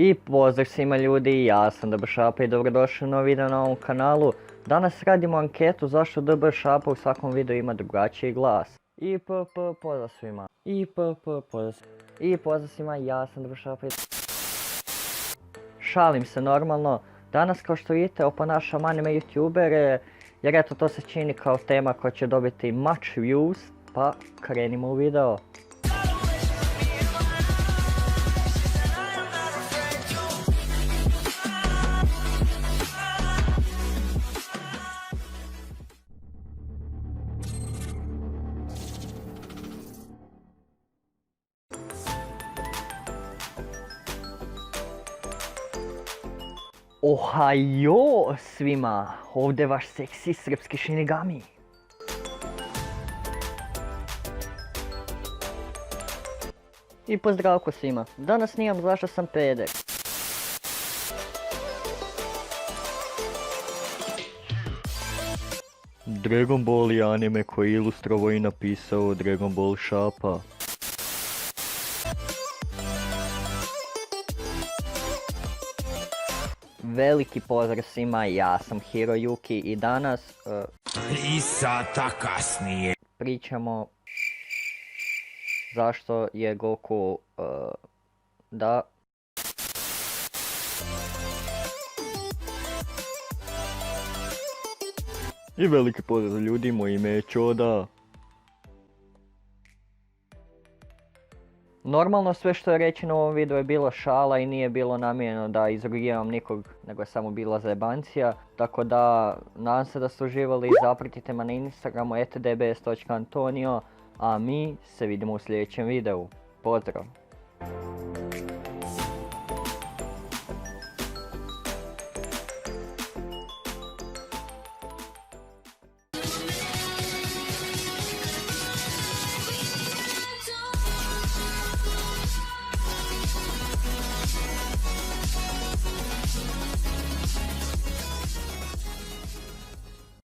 I pozdrav svima ljudi, ja sam DB Šapa i dobrodošli u novi video na ovom kanalu. Danas radimo anketu zašto DB Šapa u svakom videu ima drugačiji glas. Pozdrav svima. Pozdrav svima, ja sam DB Šapa i... Šalim se normalno. Danas kao što vidite oponašam anime youtubere, jer eto to se čini kao tema koja će dobiti much views, pa krenimo u video. Ohajo svima, ovdje vaš seksi srpski Shinigami. I pozdravko svima, danas snimam zašto sam peder. Dragon Ball je anime koji je ilustrovao i napisao Dragon Ball Šapa. Veliki pozdrav svima, ja sam Hiroyuki i danas 3 sata kasnije pričamo zašto je Goku da i veliki pozdrav ljudi, moje ime je Čoda. Normalno sve što je rečeno u ovom videu je bilo šala i nije bilo namijenjeno da izrugiram nikog, nego je samo bila zajebancija. Tako da, nadam se da ste uživali i zapratite me na Instagramu @dbs.antonio, a mi se vidimo u sljedećem videu. Pozdrav!